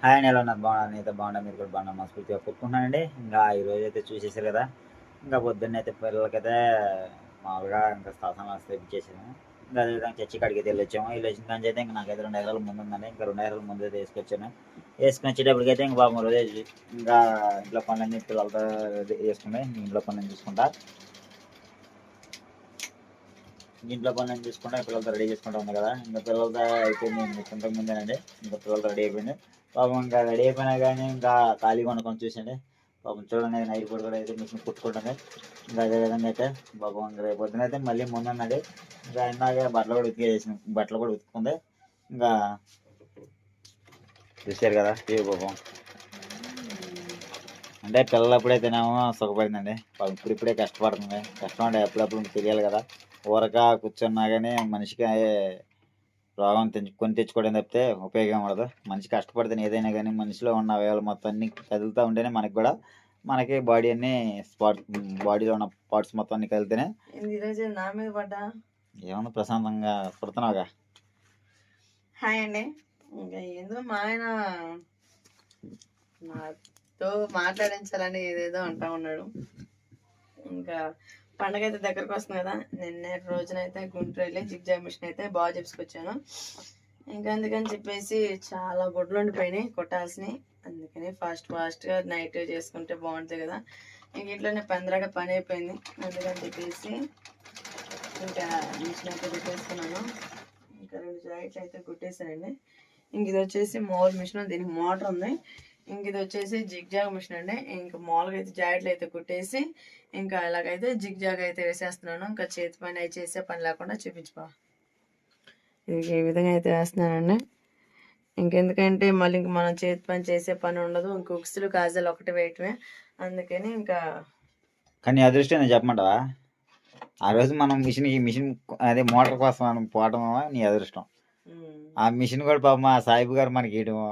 Hi అండి, ఎలా ఉన్నారు? బాగున్నారు, నేనైతే బాగున్నా, మీరు కూడా బాగున్నా మనస్ఫూర్తిగా కొట్టుకుంటున్నానండి. ఇంకా ఈరోజు అయితే చూసేసారు కదా, ఇంకా పొద్దున్న అయితే పిల్లలకైతే మామూలుగా ఇంకా స్థానం చేసాను. ఇంకా అదేవిధంగా చర్చి కాడికి అయితే వెళ్ళొచ్చాము. వెళ్ళొచ్చిన కానీ అయితే ఇంకా నాకైతే 2 ఎకరాల ముందు ఉందండి. ఇంకా 2 ఎకరాల ముందు అయితే వేసుకొచ్చాను. వేసుకొని వచ్చేటప్పటికైతే ఇంకా బాబు రోజు ఇంకా ఇంట్లో పనులన్నీ పిల్లలతో వేసుకుని ఇంట్లో పనులను చూసుకుంటా ఇంట్లో పనులను చూసుకుంటా పిల్లలతో రెడీ చేసుకుంటా ఉంది కదా. ఇంకా పిల్లలతో అయిపోయింది, ఇంకొంత ముందేనండి. ఇంకా పిల్లలతో రెడీ అయిపోయింది. పాపం ఇంకా రెడీ అయిపోయినా కానీ ఇంకా ఖాళీగా ఉండకుండా చూసండి. పాపం చూడండి, నైట్ పూట కూడా అయితే మిషన్ కుట్టుకుంటుంది. ఇంకా అదేవిధంగా అయితే పాపం ఇంకా రేపు పొద్దున అయితే మళ్ళీ ముందున్నది. ఇంకా ఇందాక బట్టలు కూడా ఉతుక్కుంది. ఇంకా చూసారు కదా ఏ పాపం అంటే పిల్లలు ఎప్పుడైతేనేమో సుఖపడిందండి. ఇప్పుడిప్పుడే కష్టపడుతుంది. కష్టం అంటే ఎప్పుడప్పుడు తెలియాలి కదా. ఊరక కూర్చున్నా కానీ మనిషికి రోగం కొని తెచ్చుకోవడం తప్పితే ఉపయోగం ఉండదు. మనిషి కష్టపడితే ఏదైనా కానీ మనిషిలో ఉన్న అవయవాలు మొత్తం అన్ని కదులుతూ ఉంటేనే మనకి బాడీ అన్ని బాడీలో ఉన్న పార్ట్స్ మొత్తం అన్ని కదిలితేనే ఈరోజు నా మీద పడ్డా ఏమన్నా ప్రశాంతంగా పుడుతున్నావుగా. హాయ్ అండి. ఇంకా ఏదో మా ఆయన నాతో మాట్లాడించాలని ఏదేదో అంటా ఉన్నాడు. ఇంకా పండగ అయితే దగ్గరకు వస్తుంది కదా. నిన్న రోజునైతే గుంటూరు వెళ్ళి జిగ్జాగ్ మిషన్ అయితే బాగా చెప్పుకొచ్చాను. ఇంకా అందుకని చెప్పేసి చాలా గుడ్లు ఉండిపోయినాయి కొట్టాల్సినవి. అందుకని ఫాస్ట్గా నైట్ చేసుకుంటే బాగుంటుంది కదా. ఇంక ఇంట్లోనే పందిరాడ పని అయిపోయింది. అందుకని చెప్పేసి ఇంకా మిషన్ అయితే కుట్టేసుకున్నాను. ఇంకా 2 జాకెట్లు అయితే కుట్టేసానండి. ఇంక ఇది వచ్చేసి మామూలు మిషన్, దీనికి మోటార్ ఉంది. ఇంక ఇది వచ్చేసి జిగ్జాగ్ మిషన్ అండి. ఇంకా మామూలుగా అయితే జాకెట్లు అయితే కుట్టేసి ఇంకా ఇలాగైతే జిగ్జాగ్ అయితే వేసేస్తున్నాను. ఇంకా చేతి పని అయితే చేసే పని లేకుండా చూపించుకో. ఇది ఈ విధంగా అయితే వేస్తున్నానండి. ఇంకెందుకంటే మళ్ళీ ఇంక మనం చేతి పని చేసే పని ఉండదు. ఇంక ఉక్సులు కాజాలు ఒకటి వేయటమే. అందుకని ఇంకా కానీ అదృష్టం నేను చెప్పమంటావా, ఆ రోజు మనం మిషన్ అదే మోటార్ కోసం మనం పోవటం నీ అదృష్టం. ఆ మిషన్ కూడా పాపం మా సాయిబు గారు మనకి ఇవ్వడము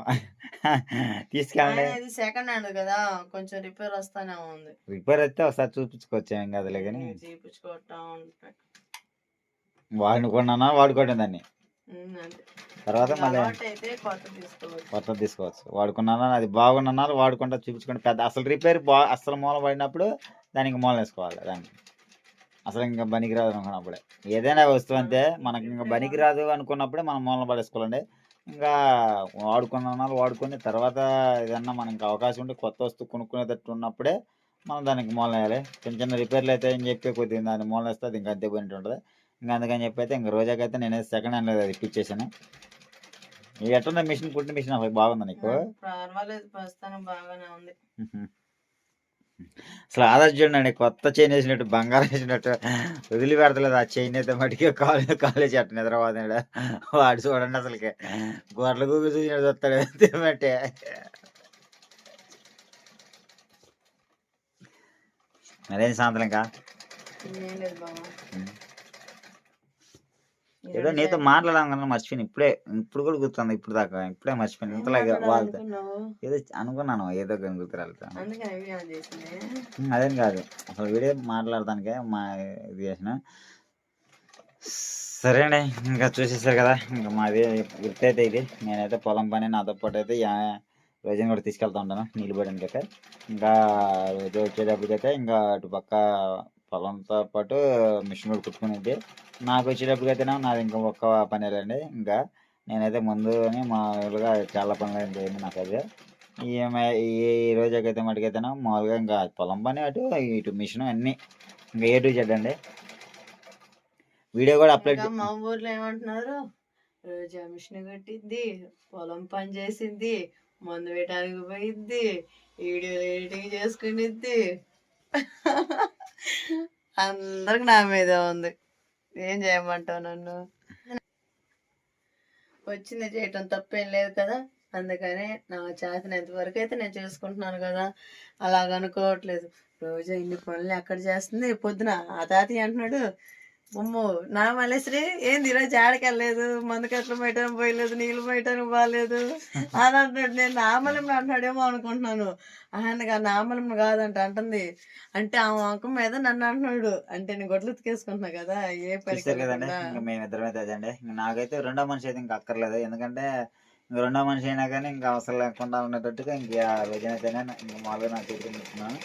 తీసుకెళ్ళండి. సెకండ్ హ్యాండ్ కదా, కొంచెం రిపేర్ వస్తానే ఉంది. రిపేర్ అయితే ఒకసారి చూపించుకోవచ్చు, ఏం కదలే కానీ చూపించుకోవటం ఉంటాయి. వాడుకోవడం దాన్ని తర్వాత మళ్ళీ కొత్త తీసుకోవచ్చు. వాడుకున్నాను అది బాగున్నాను వాడుకుంటా చూపించుకుంటే పెద్ద అసలు రిపేర్ అసలు మూల పడినప్పుడు దానికి మూల వేసుకోవాలి. దాన్ని అసలు ఇంకా పనికిరాదు అనుకున్నప్పుడే ఏదైనా వస్తువు అంతే, మనకి ఇంకా పనికిరాదు అనుకున్నప్పుడే మనం మూలన పడేసుకోవాలండి. ఇంకా వాడుకొని తర్వాత ఏదన్నా మనకి అవకాశం ఉంటే కొత్త వస్తువు కొనుక్కునేటట్టు ఉన్నప్పుడే మనం దానికి మూలన వేయాలి. చిన్న చిన్న రిపేర్లు అయితే ఏం చెప్పి కొద్దిగా దాన్ని మూలన వేస్తే అది ఇంకా అంతే పోయినట్టు ఉంటుంది. ఇంకా అందుకని చెప్పి అయితే ఇంకా రోజాకైతే నేను సెకండ్ హ్యాండ్ అది ఇప్పించేసాను. ఎట్లుందా మిషన్, కుట్టిన మిషన్ అసలు బాగుందా నీకు? పర్వాలేదు, ప్రస్తుతానికి బాగానే ఉంది. అసలు ఆదర్శ చూడండి, కొత్త చైన్ వేసినట్టు బంగారం వేసినట్టు వదిలి పెడతలేదు. ఆ చైన్ అయితే మటుకి కాలేజ్ అట్ట నిద్రపోతున్నాడు వాడు. చూడండి అసలుకి గొర్రెల గుగ్గు చూసినట్టు చూస్తాడు తినబట్టే. మరేం సాయంత్రం ఇంకా ఏదో నీతో మాట్లాడాలనుకున్నా మర్చిపోయాను. ఇప్పుడు కూడా గుర్తుంది. ఇప్పుడే మర్చిపోయాను. ఇంతలాగా వాళ్ళతో ఏదో అనుకున్నాను, ఏదో గుర్తురాలి. అదేం కాదు, అసలు వీడియో మాట్లాడటానికే ఇది చేసిన. సరే అండి, ఇంకా చూసేసారు కదా. ఇంకా మాది వృత్తి అయితే ఇది. నేనైతే పొలం పని నాతో పాటు అయితే రోజుని కూడా తీసుకెళ్తా ఉంటాను నీళ్ళు పడడానికి అయితే. ఇంకా రోజు వచ్చేటప్పటికైతే ఇంకా అటు పక్క పొలంతో పాటు మిషన్ కూడా కుట్టుకునేది. నాకు వచ్చేటప్పటికైతేనే నాది ఇంకా ఒక్క పని వెళ్ళండి. ఇంకా నేనైతే ముందుని మామూలుగా చాలా పనులు అయితే చేయండి నాకు అయితే. ఈ రోజుకైతే మటుకైతేనే మామూలుగా ఇంకా పొలం పని అటు ఇటు మిషన్ అన్నీ ఇంకా ఏ టు జెడ్ అండి. వీడియో కూడా అప్లోడ్. మా ఊర్లో ఏమంటున్నారు, రోజా మిషన్ కట్టిద్ది, పొలం పని చేసిద్ది, మందు వేయటానికి పోయిద్ది, వీడియో ఎడిటింగ్ చేసుకునిద్ది. అందరికి నా మీద ఉంది. ఏం చేయమంటావు నన్ను? వచ్చింది చేయటం తప్పేం లేదు కదా. అందుకని నా చేతనంత వరకు అయితే నేను చేసుకుంటున్నాను కదా. అలాగ అనుకోవట్లేదు. రోజు ఇన్ని పనులు ఎక్కడ చేస్తుంది. పొద్దున ఆ తాతయ్య అంటున్నాడు, అమ్మో నా మలేశ్రీ ఏంది ఈరోజు ఆడకెళ్ళలేదు, మందు కట్టలు పెట్టడానికి పోయలేదు, నీళ్ళు పోయటానికి బాగాలేదు అని అంటున్నాడు. నేను నామలం అంటున్నాడేమో అనుకుంటున్నాను. ఆయన నామలం కాదంట అంటుంది. అంటే ఆ వంకం మీద నన్ను అంటున్నాడు. అంటే నేను గొడ్లు ఉతికేసుకుంటున్నా కదా. ఏ పని కదండి, ఇంకా మేమిద్దరం అయితే అదండి. నాకైతే రెండో మనిషి అయితే ఇంకా అక్కర్లేదు. ఎందుకంటే ఇంక రెండో మనిషి అయినా కానీ ఇంకా అవసరం లేకుండా ఉండేటట్టుగా ఇంక ఆ రోజునైతేనే ఇంక మామూలుగా నా చేతికి ఇస్తున్నాను.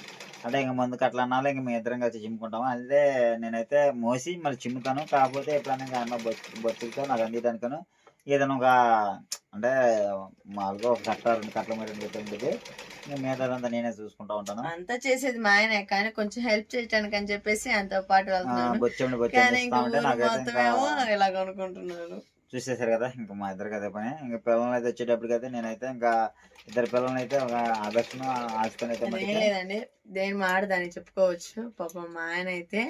అంటే ఇంక ముందుకు అట్లా అన్నాలో ఇంక మేము ఇద్దరం కలిసి చిమ్ముకుంటాము. అదే నేనైతే మోసి మళ్ళీ చిమ్ముతాను. కాకపోతే ఎప్పుడైనా ఇంకా అన్న బొచ్చులతో నాకు అందించడానికను ఏదైనా ఒక అంటే మామూలుగా ఒక కట్ట 2 కట్టల మీద ఉండేది. ఇంక మిగతాదంతా నేనే చూసుకుంటా ఉంటాను. అంతా చేసేది మా ఆయనే, కానీ కొంచెం హెల్ప్ చేయడానికి అని చెప్పేసి ఆయనతో పాటు వెళ్తున్నాను. కానీ ఇంకా ఊరు మొత్తం ఏమో ఇలాగ అనుకుంటున్నాను. చూసేసారు కదా ఇంకా మా ఇద్దరికి అదే పని. ఇంకా పిల్లలు అయితే వచ్చేటప్పటికైతే నేనైతే ఇంకా ఇద్దరు పిల్లల్ని అయితే ఒక ఆదర్శను ఆశతో అయితే ఏం లేదండి, దేని మాట దానికి చెప్పుకోవచ్చు. పాపం మా ఆయన అయితే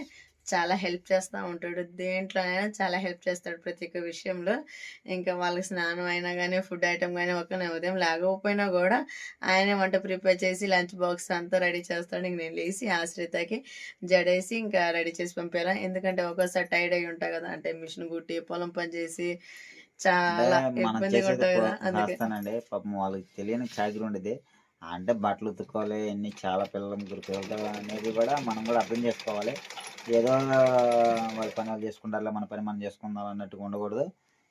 చాలా హెల్ప్ చేస్తూ ఉంటాడు, దేంట్లోనైనా చాలా హెల్ప్ చేస్తాడు ప్రతి ఒక్క విషయంలో. ఇంకా వాళ్ళకి స్నానం అయినా కానీ ఫుడ్ ఐటమ్ కానీ ఒక ఉదయం లేకపోయినా కూడా ఆయనే వంట ప్రిపేర్ చేసి లంచ్ బాక్స్ అంతా రెడీ చేస్తాడు. ఇంక నేను లేచి ఆశ్రితకి జడేసి ఇంకా రెడీ చేసి పంపారా, ఎందుకంటే ఒక్కోసారి టైర్డ్ అయి ఉంటా కదా, అంటే మిషన్ కుట్టి పొలం పని చేసి చాలా ఇబ్బందిగా ఉంటుంది కదా. అందుకే పాపం వాళ్ళకి తెలియని చాకరీ ఉండేది. అంటే బట్టలు ఉతుక్కోవాలి అన్ని చాలా పిల్లలు 3 పిల్లలతో అనేది కూడా మనం కూడా అర్థం చేసుకోవాలి. ఏదో వాళ్ళ పని వాళ్ళు చేసుకుంటారులే, మన పని మనం చేసుకుందాం అన్నట్టుగా ఉండకూడదు.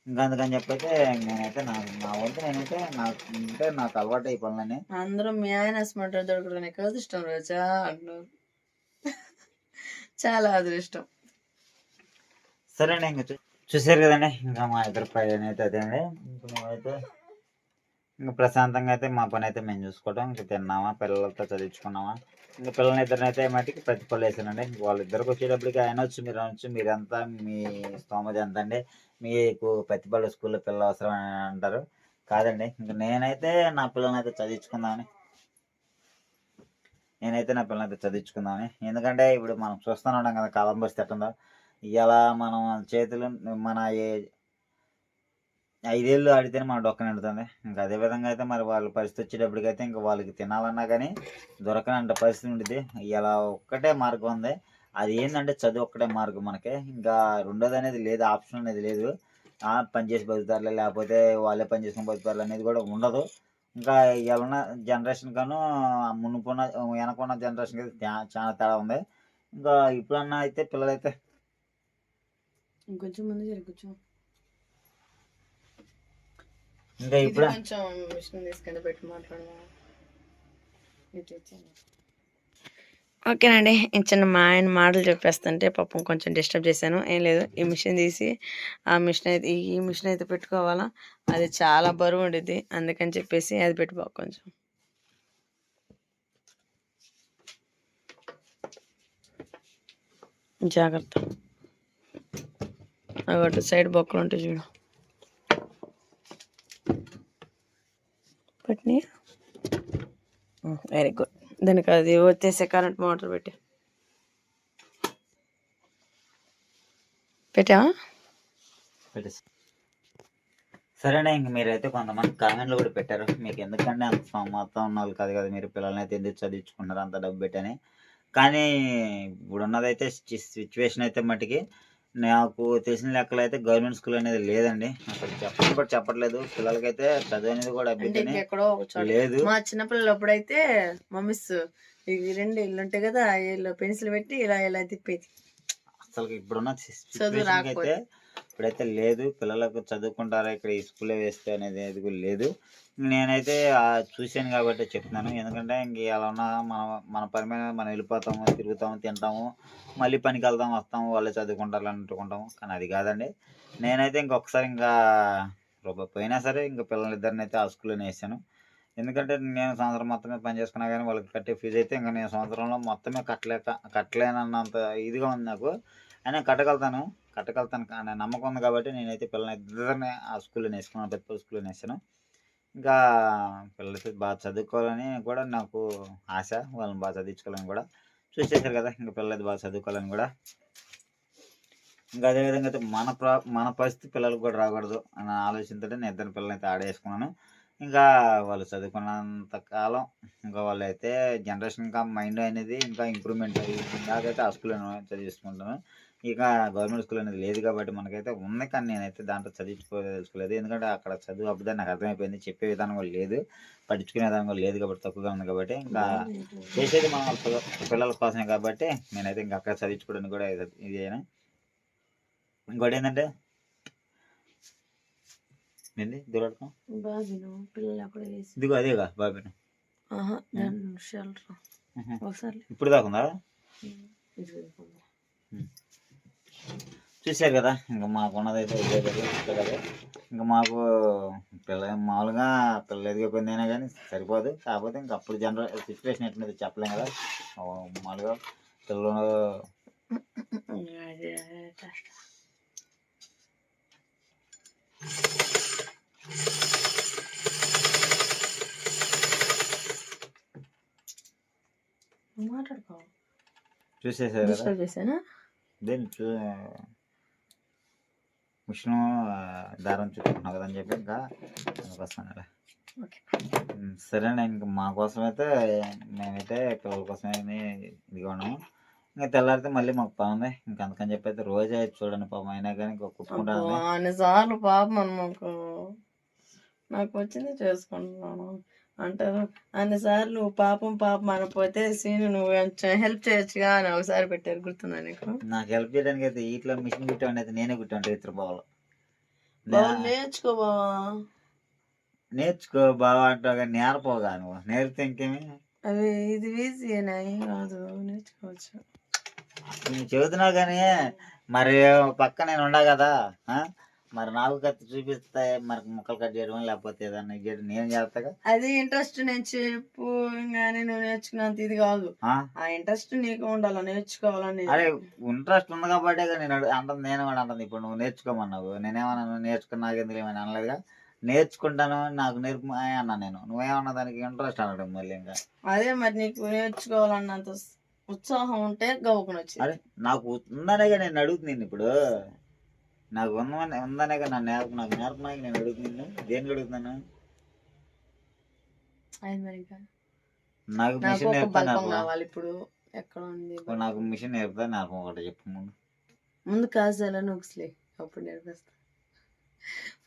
ఇంకా అందుకని చెప్పైతే నేనైతే నా వంతు నేనైతే నాకు అలవాటు ఈ పనులని. అందరూ మీ ఆయన స్మార్ట్ దొరకడం కాదు ఇష్టం రోజా అంటున్నారు. చాలా అదృష్టం. సరే అండి, ఇంకా చూసారు కదండి ఇంకా మా ఇద్దరు పైన అయితే అదేండి. ఇంకా మేమైతే ఇంకా ప్రశాంతంగా అయితే మా పని అయితే మేము చూసుకోవడం, ఇంకా తిన్నామా పిల్లలతో చదివించుకున్నామా. ఇంకా పిల్లల్ని ఇద్దరినైతే మట్టికి ప్రతిఫలం వేసానండి. వాళ్ళిద్దరికి వచ్చేటప్పటికి ఆయన వచ్చి మీరు అనొచ్చు, మీరంతా మీ స్తోమత ఎంత అండి, మీకు ప్రతిఫల స్కూల్లో పిల్లలు అవసరం అని అంటారు. కాదండి, ఇంకా నేనైతే నా పిల్లల్ని అయితే చదివించుకుందామని ఎందుకంటే ఇప్పుడు మనం చూస్తూనే ఉన్నాం కదా కాలం పరిస్థితి ఎట్టుందో. ఇలా మనం చేతులు మన 5 ఏళ్ళు ఆడితేనే మన డొక్క నిండుతుంది. ఇంకా అదే విధంగా అయితే మరి వాళ్ళ పరిస్థితి వచ్చేటప్పటికైతే ఇంకా వాళ్ళకి తినాలన్నా కానీ దొరకనంత పరిస్థితి ఉండేది. ఇలా ఒక్కటే మార్గం ఉంది, అది ఏంటంటే చదువు ఒక్కటే మార్గం మనకి. ఇంకా రెండోది అనేది లేదు, ఆప్షన్ అనేది లేదు. పని చేసి బతుకుతారులే, లేకపోతే వాళ్ళే పని చేసుకుని బతుకుతారు అనేది కూడా ఉండదు. ఇంకా ఇలా ఉన్న జనరేషన్ గాను మునుకున్న వెనకున్న జనరేషన్కి అయితే చాలా తేడా ఉంది. ఇంకా ఇప్పుడన్నా అయితే పిల్లలైతే ఇంకొంచెం ముందు జరుగుచ్చు. ఇంకా ఇప్పుడు కొంచెం మిషన్ తీసుకెళ్ళి పెట్టి మాట్లాడదాం. ఓకేనండి, చిన్న మా ఆయన మాటలు చెప్పేస్తుంటే పాపం కొంచెం డిస్టర్బ్ చేశాను. ఏం లేదు, ఈ మిషన్ తీసి ఈ మిషన్ అయితే పెట్టుకోవాలా, అది చాలా బరువు ఉండేది, అందుకని చెప్పేసి అది పెట్టుకో కొంచెం జాగ్రత్త. అటు సైడ్ బొక్కలు ఉంటాయి చూడు, పెట్టినాయి. Very good. దానికి అది వచ్చేసే కరెంట్ మోటార్ పెట్టావా? సరేనా. ఇంక మీరైతే కొంతమంది కామెంట్లు కూడా పెట్టారు, మీకు ఎందుకంటే అంత మొత్తం ఉన్న వాళ్ళు కాదు కదా, మీరు పిల్లల్ని అయితే ఎందుకు చదివించుకుంటారు అంత డబ్బు పెట్టని. కానీ ఇప్పుడున్నదైతే సిచ్యువేషన్ అయితే మట్టికి నాకు తెలిసిన లెక్కలు అయితే గవర్నమెంట్ స్కూల్ అనేది లేదండి. అసలు చెప్పడం కూడా చెప్పట్లేదు. పిల్లలకైతే చదువు అనేది కూడా లేదు. మా చిన్నపిల్లలు అప్పుడైతే మమ్మీస్ ఇవి 2 ఇల్లు ఉంటాయి కదా, వీళ్ళు పెన్సిల్ పెట్టి ఇలా ఇలా తిప్పేది. అసలు ఇప్పుడున్న సిచ్యువేషన్ అయితే ఇప్పుడైతే లేదు. పిల్లలకు చదువుకుంటారా ఇక్కడ ఈ స్కూల్లో వేస్తే అనేది కూడా లేదు. నేనైతే చూశాను కాబట్టి చెప్తున్నాను. ఎందుకంటే ఇంక అలా ఉన్న మన పని మీద మనం వెళ్ళిపోతాము, తిరుగుతాము, తింటాము, మళ్ళీ పనికి వెళ్తాము, వస్తాము, వాళ్ళే చదువుకుంటారు అనుకుంటాము. కానీ అది కాదండి. నేనైతే ఇంకొకసారి ఇంకా పోయినా సరే ఇంకా పిల్లలిద్దరిని అయితే ఆ స్కూల్లోనే వేసాను. ఎందుకంటే నేను సంవత్సరం మొత్తమే పని చేసుకున్నా కానీ వాళ్ళకి కట్టే ఫీజు అయితే ఇంకా నేను సంవత్సరంలో మొత్తమే కట్టలేనన్నంత ఇదిగా ఉంది నాకు. అయినా కట్టగలుగుతాను కానీ నమ్మకం ఉంది కాబట్టి నేనైతే పిల్లల్ని ఇద్దరిని ఆ స్కూల్లో వేసుకున్నాను, పెద్ద స్కూల్లో వేసాను. ఇంకా పిల్లలకి బాగా చదువుకోవాలని కూడా నాకు ఆశ, వాళ్ళని బాగా చదివించుకోవాలని కూడా. చూసేసారు కదా ఇంకా పిల్లలకి బాగా చదువుకోవాలని కూడా. ఇంకా అదేవిధంగా అయితే మన పరిస్థితి పిల్లలకు కూడా రాకూడదు అన్న ఆలోచనతో నేను ఇద్దరు పిల్లల్ని అయితే ఆడేసుకున్నాను. ఇంకా వాళ్ళు చదువుకున్నంత కాలం ఇంకా వాళ్ళైతే జనరేషన్ ఇంకా మైండ్ అనేది ఇంకా ఇంప్రూవ్మెంట్ నాకైతే ఆ స్కూల్లో చదివించుకుంటాను. ఇక గవర్నమెంట్ స్కూల్ అనేది లేదు కాబట్టి మనకైతే ఉంది, కానీ నేనైతే దాంట్లో చదివించుకోలేదు. ఎందుకంటే అక్కడ చదువు అప్పుదని నాకు అర్థమైపోయింది, చెప్పే విధానం కూడా లేదు, పట్టించుకునే విధానం కూడా లేదు కాబట్టి తక్కువగా ఉంది కాబట్టి ఇంకా చేసేది మన పిల్లల కోసమే కాబట్టి నేనైతే ఇంకా అక్కడ చదివించుకోవడానికి కూడా ఇది అయినా. ఇంకోటి ఏంటంటే ఏంది దూరడుకో బాబిను పిల్లలు అక్కడ వేసి ఇదిగో అదేగా బాబీను షెల్టర్ ఒకసారి ఇప్పుడు దాకుందా చూసారు కదా ఇంకా మాకు ఉన్నది అయితే ఇదే కదా. ఇంకా మాకు పిల్ల మామూలుగా పిల్లలు ఎదిగిపోయింది అయినా కానీ సరిపోదు. కాకపోతే ఇంకా అప్పుడు జనరల్ సిచ్యువేషన్ ఎట్లుంది చెప్పలేం కదా. మామూలుగా పిల్లలు మాట్లాడుకో చూసేసారు కదా. చేశానా దేని మిషన్ దారం చుట్టుకుంటున్నావు కదా అని చెప్పి ఇంకా వస్తాను. సరే ఇంకా మా కోసం అయితే మేమైతే పిల్లల కోసమే ఇదిగా ఉన్నాము. ఇంకా తెల్లారితే మళ్ళీ మాకు పని ఉంది. ఇంకా అందుకని చెప్పి అయితే రోజే చూడండి పాపం అయినా కానీ ఇంకా కుట్టుకుంటాను. అన్నిసార్లు పాపం నాకు వచ్చింది చేసుకుంటున్నాను అంటారు. అన్నిసార్లు పాపం అనపోతే సీను నువ్వు హెల్ప్ చేయొచ్చుగా అని ఒకసారి పెట్టారు. గుర్తుందా నీకు? నాకు హెల్ప్ చేయడానికి అయితే ఇట్లా మిషన్ కుట్టాను అయితే నేనే కుట్టాను ఇతర బావలో. నేర్చుకో బావా, నేర్చుకో బావా అంటావు కానీ నేర్పోగా నువ్వు. నేర్పితే ఇంకేమి అవి ఇది ఈజీ ఏం కాదు, నేర్చుకోవచ్చు. నేను చెబుతున్నావు కానీ మరి పక్క నేను ఉండా కదా. మరి నాకు కత్తి చూపిస్తే మరి ముక్కలు కట్ చేయడం లేకపోతే ఏదన్నా నేను చేస్తాగా. అది ఇంట్రెస్ట్ నేను చెప్పు కానీ నువ్వు నేర్చుకున్నంత ఇది కాదు. ఆ ఇంట్రెస్ట్ నీకు ఉండాలి నేర్చుకోవాలని. అరే ఇంట్రెస్ట్ ఉంది కాబట్టి నేను అంటుంది. నేను కూడా అంటుంది. ఇప్పుడు నువ్వు నేర్చుకోమన్నావు, నేనేమన్నా నేర్చుకుని నాకు ఎందుకు ఏమైనా అనలేదుగా. నేర్చుకుంటాను నాకు నేర్పు అన్నా నేను. నువ్వేమన్నా దానికి ఇంట్రెస్ట్ అనడం మళ్ళీ ఇంకా అదే మరి నీకు నేర్చుకోవాలన్నంత ఉత్సాహం ఉంటే గవ్వుకుని వచ్చి. అరే నాకు ఉందనేగా నేను అడుగుతున్నాను ఇప్పుడు. నాకు ఉందనేగా నాకు నేర్పడానికి నేను అడుగుతున్నాను. దేనికి అడుగుతున్నాను? నాకు మిషన్ కావాలి ఇప్పుడు. ఎక్కడ ఉంది నాకు మిషన్ నేర్పుతా నేర్పం ఒకటి చెప్పు ముందు కాజాల నూక్స్లే అప్పుడు నేర్పిస్తా.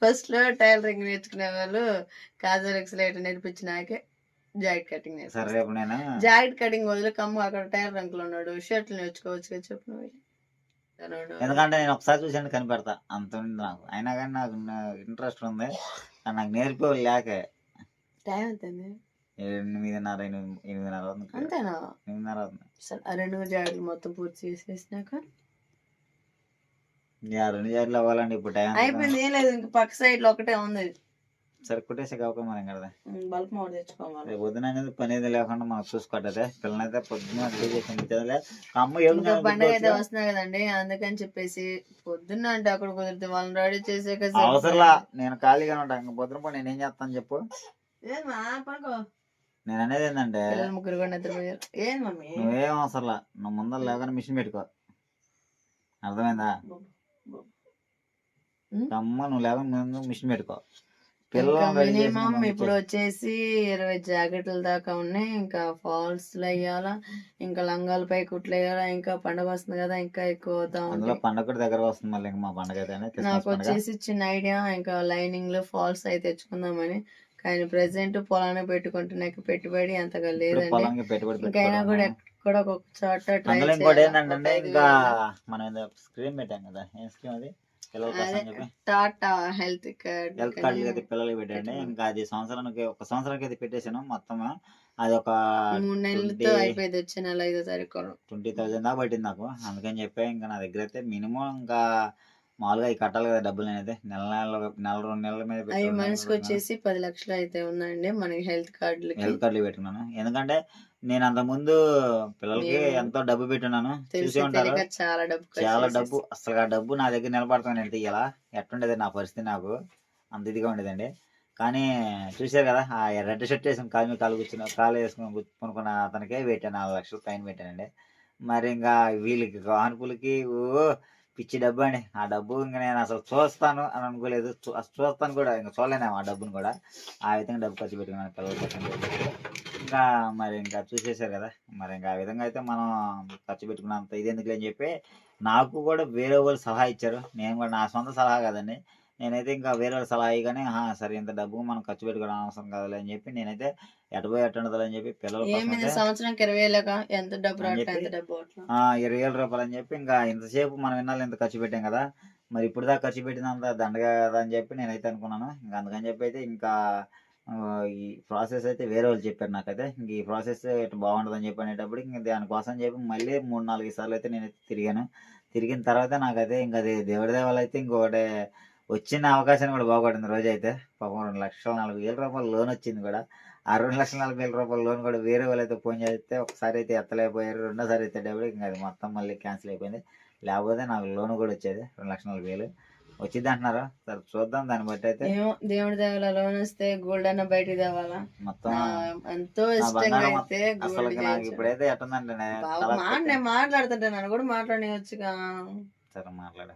ఫస్ట్ లో టైలరింగ్ నేర్చుకునే వాళ్ళు కాజల్ ఎక్స్లైట్ నేర్పించినాకే జాకెట్ కటింగ్ సరే రేపు నేను జాకెట్ కటింగ్ వదిలే కమ్మ అక్కడ టైలర్ అంకుల్ ఉన్నాడు, షర్ట్లు నేర్చుకోవచ్చు చెప్పు నువ్వు. ఎందుకంటే నేను ఒకసారి చూసాను కనిపెడతా అంత ఉంది నాకు. అయినా కానీ నాకు ఇంట్రెస్ట్ ఉంది. నాకు నేర్పే లేక టైం అవుతుంది 8:30 అవుతుంది. అంతేనా? 8:30 అవుతుంది. రెండు జాకెట్లు మొత్తం పూర్తి చేసేసినాక 2 జాకెట్లు అవ్వాలండి ఇప్పుడు. టైం అయిపోయింది. ఏం లేదు, ఇంక పక్క సైడ్ లో ఒకటే ఉంది. సరే కుట్టేసే కాక మనం కదా బల్క్ మోడ్ తెచ్చుకోవాలి. పొద్దున అనేది పని ఏది లేకుండా మనకు చూసుకోవట్లయితే పిల్లలైతే పొద్దున అమ్మ ఇంకా పండుగ అయితే వస్తున్నాయి కదండి, అందుకని చెప్పేసి పొద్దున్న అంటే అక్కడ కుదిరితే వాళ్ళని రెడీ చేసే అవసరంలా. నేను ఖాళీగా ఉంటాను. ఇంకా పొద్దున పని నేనేం చేస్తాను చెప్పు. నేను అనేది ఏంటంటే ముగ్గురు కూడా నిద్రపోయారు. ఏం మమ్మీ నువ్వేం అవసరంలా. నువ్వు ముందర లేకుండా మిషన్ పెట్టుకో. అర్థమైందా? అమ్మ నువ్వు లేకుండా ముందు మిషన్ పెట్టుకో. మినిమం ఇప్పుడు వచ్చేసి 20 జాకెట్ల దాకా ఉన్నాయి. ఇంకా ఫాల్స్ వేయాలా, ఇంకా లంగాలపై కుట్లు వేయాలా. ఇంకా పండుగ వస్తుంది కదా, ఇంకా ఎక్కువ అవుతా పండుగ దగ్గర వస్తుంది మళ్ళీ మా పండుగ. నాకు వచ్చేసి చిన్న ఐడియా, ఇంకా లైనింగ్ లో ఫాల్స్ అయితే తెచ్చుకుందామని. కానీ ప్రెసెంట్ పొలానికి పెట్టుకుంటున్నాక పెట్టుబడి అంతగా లేదండి. ఇంకైనా కూడా ఎక్కడ ఒక చోట ట్రై చేయాలి. ఇంకోటి ఏంటంటే ఇంకా మనం స్క్రీన్ పెట్టాం కదా, ఏం స్క్రీన్ అది టాటా హెల్త్ కార్డ్ అయితే పిల్లలకి పెట్టండి. ఇంకా అది ఒక సంవత్సరానికి అయితే పెట్టేసాను మొత్తం. అది ఒక 3 నెలలతో అయిపోయింది. వచ్చే నెల 5వ తారీఖు 20,000 దాకా పట్టింది నాకు. అందుకని చెప్పి ఇంకా నా దగ్గర అయితే మినిమం ఇంకా మామూలుగా ఈ కట్టాలి కదా డబ్బులు అనేది నెల 2 నెలల మీద మనిషికి వచ్చేసి 10 లక్షలు అయితే ఉందండి మనకి హెల్త్ కార్డులు పెట్టుకున్నాను. ఎందుకంటే నేను అంత ముందు పిల్లలకి ఎంతో డబ్బు పెట్టున్నాను. చూసి ఉంటారు, చాలా డబ్బు. అసలు ఆ డబ్బు నా దగ్గర నిలబడతానంటే ఇలా ఎట్టుండేది నా పరిస్థితి. నాకు అంత ఇదిగా ఉండేదండి. కానీ చూసారు కదా, ఆ రెడ్ షర్ట్ వేసుకుని కాలు వేసుకుని కొనుక్కున్న అతనికే పెట్టాను 4 లక్షలు పైన పెట్టానండి. మరి ఇంకా వీళ్ళకి కానుపులకి పిచ్చి డబ్బు అండి. ఆ డబ్బు ఇంకా నేను అసలు చూస్తాను అని అనుకోలేదు. చూస్తాను కూడా, ఇంకా చూడలేనేమో ఆ డబ్బును కూడా. ఆ విధంగా డబ్బు ఖర్చు పెట్టుకున్నాను పిల్లల కోసం. ఇంకా మరి ఇంకా చూసేసారు కదా, మరి ఇంకా ఆ విధంగా అయితే మనం ఖర్చు పెట్టుకున్నంత ఇది ఎందుకు అని చెప్పి నాకు కూడా వేరే వాళ్ళు సలహా ఇచ్చారు. నేను కూడా నా సొంత సలహా కదండి. నేనైతే ఇంకా వేరే వాళ్ళ సలహా ఇవ్వగానే సరే ఇంత డబ్బు మనం ఖర్చు పెట్టుకోవడం అవసరం కాదులే అని చెప్పి నేనైతే ఎటుపోయి ఎట్టుండదు అని చెప్పి పిల్లల సంవత్సరానికి 20,000 ఎంత డబ్బు 20,000 రూపాయలు అని చెప్పి ఇంకా ఇంతసేపు మనం వినాలి ఇంత ఖర్చు పెట్టాం కదా, మరి ఇప్పుడు దాకా ఖర్చు పెట్టినంత దండగా కదా అని చెప్పి నేనైతే అనుకున్నాను. ఇంకా అందుకని చెప్పి అయితే ఇంకా ఈ ప్రాసెస్ అయితే వేరే వాళ్ళు చెప్పారు నాకైతే. ఇంక ఈ ప్రాసెస్ ఇట్లా బాగుంటుందని చెప్పి అనేటప్పుడు ఇంక దానికోసం చెప్పి మళ్ళీ 3-4 సార్లు అయితే నేనైతే తిరిగాను. తిరిగిన తర్వాత నాకైతే ఇంక అది దేవుడి దయ వల్ల అయితే ఇంకొకటి వచ్చిన అవకాశాన్ని కూడా బాగుపడింది రోజైతే. పాపం 2,40,000 లోన్ వచ్చింది కూడా. ఆ 2,40,000 లోన్ కూడా వేరే వాళ్ళైతే ఫోన్ చేస్తే ఒకసారి అయితే ఎత్తలేకపోయారు. రెండోసారి ఎత్తేటప్పుడు ఇంకా అది మొత్తం మళ్ళీ క్యాన్సిల్ అయిపోయింది. లేకపోతే నాకు లోన్ కూడా వచ్చేది 2,40,000 వచ్చింది అంటున్నారు. సరే చూద్దాం దాన్ని బట్టి అయితే. దేవుడి దేవాల లోన్ వస్తే గోల్డ్ అన్న బయటికి తేవాలా మొత్తం ఎంతో ఇష్టంగా అయితే అసలు నాకు ఇప్పుడైతే ఎట్టుందంటే నేను మాట్లాడుతుంటే నన్ను కూడా మాట్లాడేయచ్చుగా. సరే మాట్లాడు.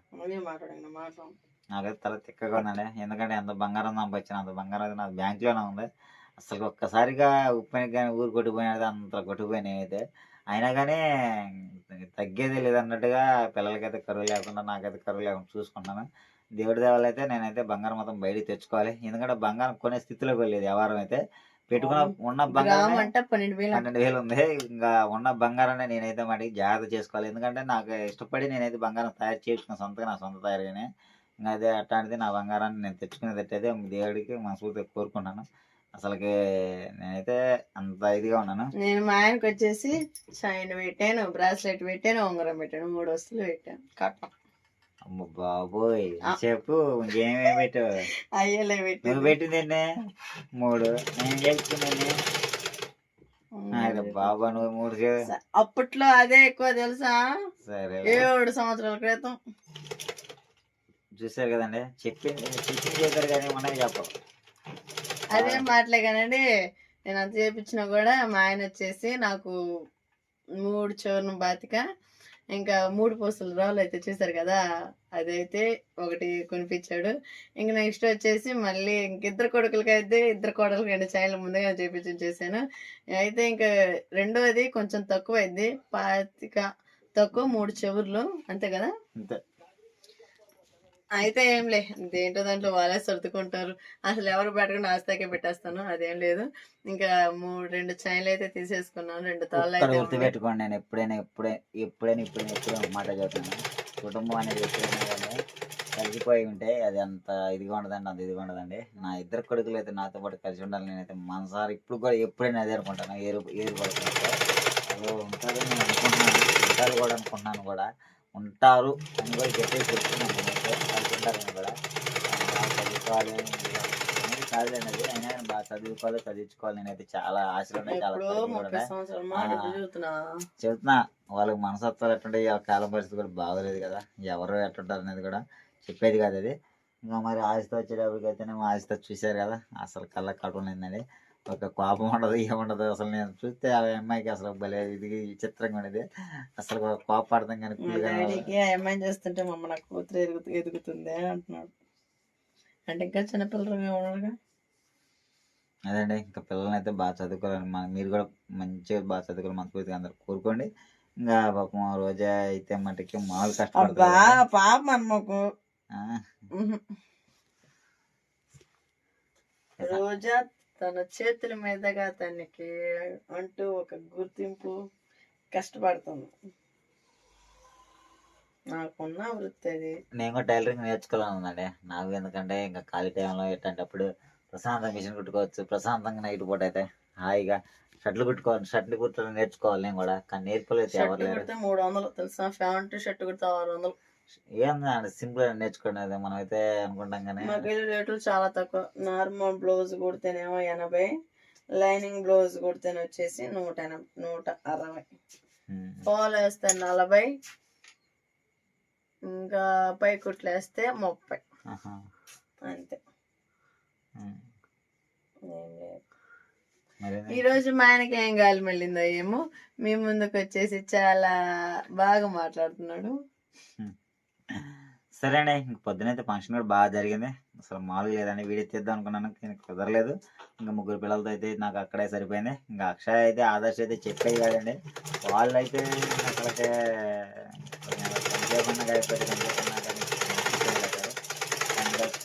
మాట్లాడు. నాకైతే తల తిక్కగా ఉందండి. ఎందుకంటే ఎంత బంగారం సంపాదించిన అంత బంగారం అయితే నాకు బ్యాంకులోనే ఉంది. అసలు ఒక్కసారిగా ఉప్పెనకి కానీ ఊరు కొట్టిపోయినది అంత కొట్టిపోయినా అయితే. అయినా కానీ తగ్గేది లేదన్నట్టుగా పిల్లలకైతే కరువు లేకుండా నాకైతే కరువు లేకుండా చూసుకుంటాను. దేవుడి దేవాలైతే అయితే నేనైతే బంగారం మొత్తం బయటికి తెచ్చుకోవాలి. ఎందుకంటే బంగారం కొనే స్థితిలోకి వెళ్ళేది వ్యవహారం అయితే. పెట్టుకున్న ఉన్న బంగారం 12,000 ఉంది. ఇంకా ఉన్న బంగారాన్ని నేనైతే మటుకి జాగ్రత్త చేసుకోవాలి. ఎందుకంటే నాకు ఇష్టపడి నేనైతే బంగారం తయారు చేసుకున్న సొంతగా నా సొంత తయారుగానే. ఇంకా అదే అట్లాంటిది నా బంగారాన్ని నేను తెచ్చుకునేదట్టయితే దేవుడికి మనస్ఫూర్తిగా కోరుకున్నాను. అసలుకి నేనైతే అంత ఇదిగా ఉన్నాను. నేను మా ఆయనకు వచ్చేసి చైన్ పెట్టాను, బ్రాస్లెట్ పెట్టాను, ఉంగరం పెట్టాను, 3 వస్తువులు పెట్టాను. కట్ట అమ్మ బాబోయ్ చెప్పు ఇంకేమేమి పెట్టావు? అయ్యలే పెట్టి నువ్వు పెట్టింది 3 నేను చెప్తున్నాను. బాబా నువ్వు 3 అప్పట్లో అదే ఎక్కువ తెలుసా. సరే 7 సంవత్సరాల క్రితం చూసారు కదండి. చెప్పింది చేశారు కానీ మనకి చెప్పవు. అదే మాటలే కానండి. నేను అంత చేపించినా కూడా మా ఆయన వచ్చేసి నాకు 3 చోర్ను బాతిక ఇంకా 3 పూసలు రాళ్ళు అయితే చూసారు కదా, అదైతే ఒకటి కొనిపించాడు. ఇంక నెక్స్ట్ వచ్చేసి మళ్ళీ ఇంకిద్దరు కొడుకులకి అయితే 2 కోడలకి 2 చైన్లు ముందుగా చేశాను. అయితే ఇంకా రెండోది కొంచెం తక్కువ అయింది, 25 తక్కువ 3 చెవుర్లు అంతే కదా. అంతే. అయితే ఏంలే దేంటో దాంట్లో వాళ్ళే సర్దుకుంటారు. అసలు ఎవరు పెట్టకుండా ఆస్తాకే పెట్టేస్తాను, అదేం లేదు. ఇంకా 2 చైన్లు అయితే తీసేసుకున్నాను, 2 తాళ్ళు అయితే గుర్తుపెట్టుకోండి. నేను ఎప్పుడైనా మాట చెప్తాను. కుటుంబం అనేది ఎప్పుడైనా కలిసిపోయి ఉంటే అది అంత ఇదిగా ఉండదండి, అంత ఇదిగా ఉండదండి. నా 2 కొడుకులు అయితే నాతో పాటు కలిసి ఉండాలి. నేనైతే మనసారి ఇప్పుడు కూడా ఎప్పుడైనా అదే అనుకుంటాను. ఏరు పడుతున్నట్టు అదో ఉంటారని నేను అనుకుంటున్నాను, ఉంటారు కూడా అనుకుంటున్నాను కూడా. ఉంటారు అని కూడా చెప్పేసి చెప్తున్నాను. నేనైతే కలిసి ఉంటారని కూడా. చదువుకోవాలి కాదు అనేది అయినా బాగా చదివించుకోవాలి. నేనైతే చాలా ఆశలు ఉన్నాయి, చాలా చెబుతున్నా. వాళ్ళకి మనసత్వాలు ఎట్టుంటాయి, వాళ్ళ కాలం పరిస్థితి కూడా బాగోలేదు కదా, ఎవరు ఎట్టుంటారు అనేది కూడా చెప్పేది కాదు అది. ఇంకా మరి ఆశతో వచ్చేటప్పటికి అయితేనే మా ఆశతో చూశారు కదా, అసలు కళ్ళ కట్టం లేదండి. ఒక కోపం ఉండదు, ఏముండదు. అసలు నేను చూస్తే ఆ అమ్మాయికి అసలు భలే ఇది విచిత్రంగా ఉండేది. అసలు కోపడతాం కానీ అమ్మాయిని చూస్తుంటే మమ్మ నాకు కూతురు ఎదుగుతుంది అంటున్నాడు. అంటే ఇంకా చిన్నపిల్లలుగా ఉన్నాడుగా. అదండి, ఇంకా పిల్లల్ని అయితే బాగా చదువుకోవాలని మీరు కూడా మంచిగా బాగా చదువుకోవాలి మనస్ఫూర్తిగా అందరు కోరుకోండి. ఇంకా పాపం రోజా అయితే మటుకి మామూలు కష్టపడతా పాప మనకు రోజా తన చేతుల మీదుగా తనకి అంటూ ఒక గుర్తింపు కష్టపడుతుంది. నాకున్న వృత్తి అది. నేను కూడా టైలరింగ్ నేర్చుకోవాలనుందండి నాకు. ఎందుకంటే ఇంకా ఖాళీ టైంలో ఎట్టేటప్పుడు ప్రశాంతంగా మిషన్ కుట్టుకోవచ్చు. ప్రశాంతంగా నైట్ పూట అయితే హాయిగా షర్ట్లు కుట్టుకోవాలి, షర్ట్లు కుట్టడం నేర్చుకోవాలి నేను కూడా. కానీ నేర్చుకోలేదు. ఎవరు లేరు. 300 తెలుసా, ప్యాంటు షర్ట్ కుడితే 600. ఏందండి సింపుల్ నేర్చుకునేది మనం అయితే అనుకుంటాం కానీ రేట్లు చాలా తక్కువ. నార్మల్ బ్లౌజ్ కుడితేనేమో 80, లైనింగ్ బ్లౌజ్ కుడితేనే వచ్చేసి 160, ఫాల్ వేస్తే 40, ఇంకా పై కుట్లు వేస్తే 30 అంతే. ఈరోజు మా ఆయనకి ఏం గాలి మళ్ళిందో ఏమో, మీ ముందుకు వచ్చేసి చాలా బాగా మాట్లాడుతున్నాడు. సరే అండి, ఇంక పొద్దునైతే ఫంక్షన్ కూడా బాగా జరిగింది. అసలు మామూలుగా లేదండి, వీడియో తీద్దాం అనుకున్నాను కానీ కుదరలేదు. ఇంకా 3 పిల్లలతో అయితే నాకు అక్కడే సరిపోయింది. ఇంకా అక్షయ్ అయితే ఆదర్శ్ అయితే చెప్పేది కాదండి. వాళ్ళు అయితే అసలుకే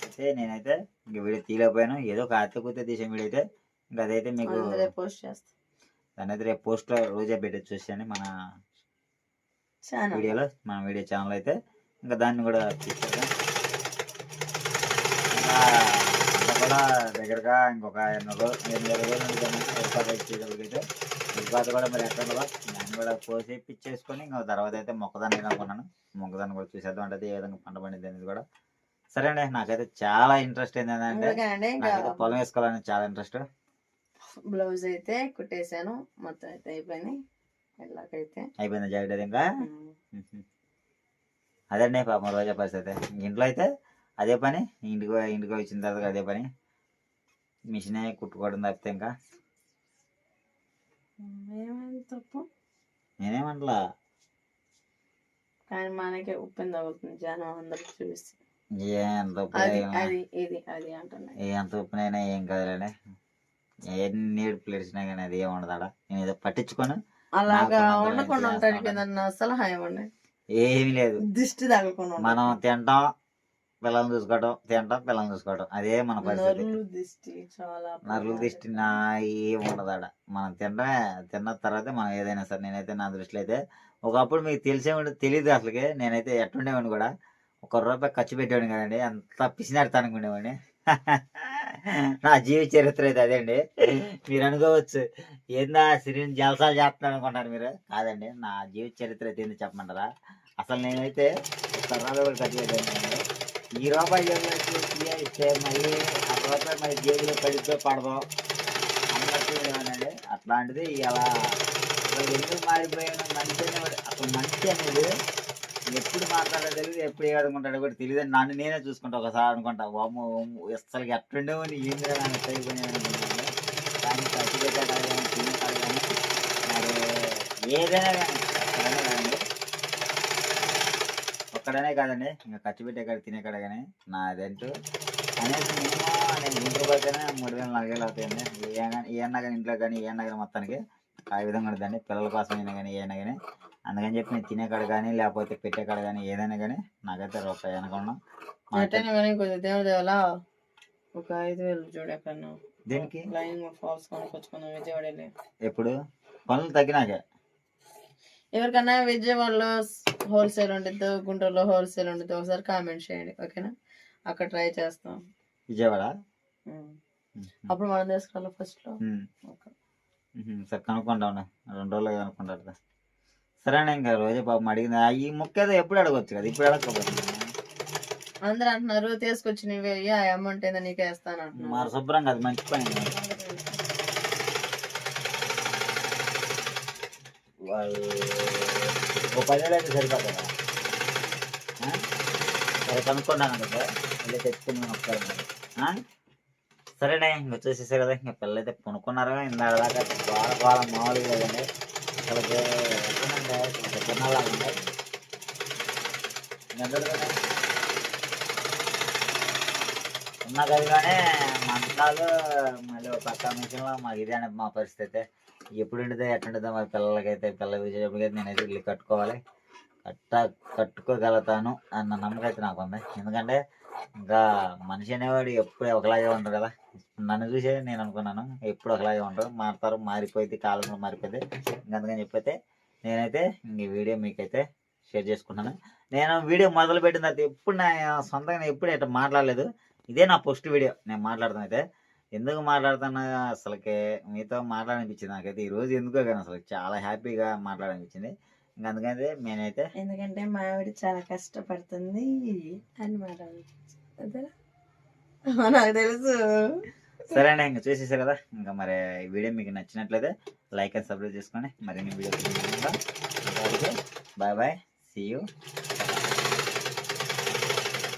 అయితే నేనైతే ఇంక వీడియో తీయలేకపోయాను. ఏదో ఒక అత్తకూతే తీసే వీడియో అయితే ఇంకా అదైతే మీకు పోస్ట్ చేస్తాను. దాని అయితే రేపు పోస్ట్లో రోజే పెట్టి చూసాను మన వీడియోలో, మన వీడియో ఛానల్ అయితే. ఇంకా దాన్ని కూడా తీసుకోండి. అంతా కూడా దగ్గరగా ఇంకొక 8 రోజులు ఉత్పాత ఇచ్చేటప్పటికైతే ఉత్పాత కూడా మరి ఎక్కడ ఉంటుందో దాన్ని కూడా కోసి పిచ్చేసుకొని ఇంకా తర్వాత అయితే మొక్కదాన్ని అనుకున్నాను. మొక్కదాన్ని కూడా చూసేద్దాం అంటే ఏ విధంగా పంట పండింది అనేది కూడా. సరే అండి, నాకైతే చాలా ఇంట్రెస్ట్ ఏంటంటే నాకైతే పొలం వేసుకోవాలని చాలా ఇంట్రెస్ట్. బ్లౌజ్ అయితే కుట్టేశాను, మొత్తం అయితే అయిపోయింది. ఎలాగైతే అయిపోయింది జాకెట్ ఇంకా. అదండి పాపం రోజా పరిస్థితి. ఇంట్లో అయితే అదే పని, ఇంటికి వచ్చిన తర్వాత అదే పని, మిషనే కుట్టుకోవడం తప్పితే ఇంకా తప్పు నేనేమంటలా. కానీ మనకే ఉప్పెంది తగ్గుతుంది జనం అందరికి చూపిస్తే ఎంత ఎంత ఉప్పునైనా ఏం కదలండి. ఎన్ని ప్లేట్స్నా కానీ అది ఏమి ఉండదాడ. నేను ఏదో పట్టించుకోను. అలాగా ఉండకుండా ఉంటాను కదన్నా సలహా ఇవ్వండి. ఏమీ లేదు, దిష్టి తగలకుండా మనం తింటాం, పిల్లల్ని చూసుకోవటం, తింటాం, పిల్లల్ని చూసుకోవటం, అదే మన పరిస్థితి. నరుల దిష్టి నా ఏమి ఉండదాడ. మనం తిన్న తర్వాత మనం ఏదైనా సరే, నేనైతే నా దృష్టిలో అయితే ఒకప్పుడు మీకు తెలియదు అసలుకి. నేనైతే ఎట్టుండేవాడిని కూడా, ₹1 ఖర్చు పెట్టేవాడిని కదండి. అంత పిసినాడుతానికి ఉండేవాడిని. నా జీవిత చరిత్ర అయితే అదే అండి. మీరు అనుకోవచ్చు ఏందా సిరిని జలసాలు చేస్తున్నాను అనుకుంటారు మీరు. కాదండి, నా జీవిత చరిత్ర అయితే ఏంది చెప్పమంటారా? అసలు నేనైతే ₹1 కూడా ఖర్చు పెట్టాను. ఈ రూపాయి ఇస్తే మళ్ళీ ₹1 మరి జేబులో పడితే పడదు అన్నట్టు ఉండేవానండి. అట్లాంటిది ఇలా అసలు ఎందుకు మారిపోయాను. మనిషి అనేవాడు అసలు మనిషి అనేది ఎప్పుడు మాట్లాడో తెలియదు, ఎప్పుడు ఏదనుకుంటాడో కూడా తెలియదు. నన్ను నేనే చూసుకుంటా ఒకసారి అనుకుంటా, వాము అసలు ఎట్లుండేవని ఏంది నన్ను చదివిపోయినాను అనుకుంటాను. కానీ ఖర్చు పెట్టే కాదు కానీ తినే కాదు కానీ మరి ఏదైనా కానీ ఎక్కడైనా కాదండి, ఒక్కడనే కాదండి, ఇంకా ఖర్చు పెట్టే కాడ తినే కాడ కానీ నాదంటూ అనేసి మినిమం నేను ₹1 అయితేనే 3,000 4,000 అవుతాయండి. ఏమన్నా కానీ ఇంట్లో కానీ ఏమన్నా కానీ మొత్తానికి ఆ విధంగా ఉంటుందండి. పిల్లల కోసం అయినా కానీ ఏమైనా కానీ. అందుకని చెప్పి నేను తినే కాడ కానీ లేకపోతే పెట్టే కాడ కానీ ఏదైనా కానీ నాకైతే ₹1 అనుకున్నాం. ఒక 5,000 చూడు ఎక్కడన్నా. దేనికి? ఫాల్స్ కొనుక్కొచ్చుకున్నాం విజయవాడ. ఎప్పుడు పనులు తగ్గినాకే. ఎవరికన్నా విజయవాడలో హోల్సేల్ ఉంటుంది, గుంటూరులో హోల్సేల్ ఉంటుంది, ఒకసారి కామెంట్ చేయండి ఓకేనా. అక్కడ ట్రై చేస్తాం. విజయవాడ అప్పుడు మనం తీసుకోవాలి ఫస్ట్ లో. సరే కనుక్కుంటా ఉన్నా, 2 రోజులు కనుక్కుంటా. సరేనా, ఇంకా రోజే పాపం అడిగింది. ఈ ముక్క ఏదో ఎప్పుడు అడగవచ్చు కదా, ఇప్పుడు అడగకపోతుంది. అందరూ అంటున్నారు తీసుకొచ్చి నువ్వే ఆ అమౌంట్ ఏదో నీకే వేస్తాను అంటున్నారు. మరి శుభ్రంగా అది మంచి పని. ఓ 10,000 అయితే సరిపోతుందా? సరే కనుక్కున్నాను కదా, మళ్ళీ తెచ్చుకున్నాను ఒకసారి. సరేనే, ఇంకా వచ్చేసేసారు కదా. ఇంకా పిల్లలు అయితే కొనుక్కున్నారు. ఇందాక దాకా బాగా మామూలుగా కదండి. అసలు ఎక్కడంటే తినాలండి. ఉన్న గదిలోనే మంచాలు, మళ్ళీ ఒక పక్క మిషన్లో మాకు ఇదే మా పరిస్థితి. ఎప్పుడు ఉంటుందో ఎట్టుంటుందో మరి పిల్లలకైతే. పిల్లలు వచ్చేటప్పటికైతే నేనైతే ఇల్లు కట్టుకోవాలి, కట్టుకోగలుగుతాను అన్న నమ్మకం అయితే నాకు ఉంది. ఎందుకంటే ఇంకా మనిషి అనేవాడు ఎప్పుడు ఒకలాగే ఉంటారు కదా. నన్ను చూసే నేను అనుకున్నాను ఎప్పుడు ఒకలాగే ఉంటారు, మారుతారు, మారిపోయింది, కాలం కూడా మారిపోయింది. అందుకని చెప్పైతే నేనైతే ఇంక వీడియో మీకైతే షేర్ చేసుకుంటాను. నేను వీడియో మొదలు పెట్టిన తర్వాత ఎప్పుడు నా సొంతంగా ఎప్పుడు ఇట్లా మాట్లాడలేదు. ఇదే నా ఫస్ట్ వీడియో నేను మాట్లాడుతాను. అయితే ఎందుకు మాట్లాడుతున్నా అసలుకి మీతో మాట్లాడనిపించింది నాకైతే ఈరోజు. ఎందుకో కానీ అసలు చాలా హ్యాపీగా మాట్లాడనిపించింది. ఇంకా అందుకని నేనైతే, ఎందుకంటే మా ఆవిడ చాలా కష్టపడుతుంది అని నాకు తెలుసు. సరే అండి, ఇంకా చూసేసారు కదా. ఇంకా మరి ఈ వీడియో మీకు నచ్చినట్లయితే లైక్ అండ్ సబ్స్క్రైబ్ చేసుకోండి. మరిన్ని videos bye bye, see you.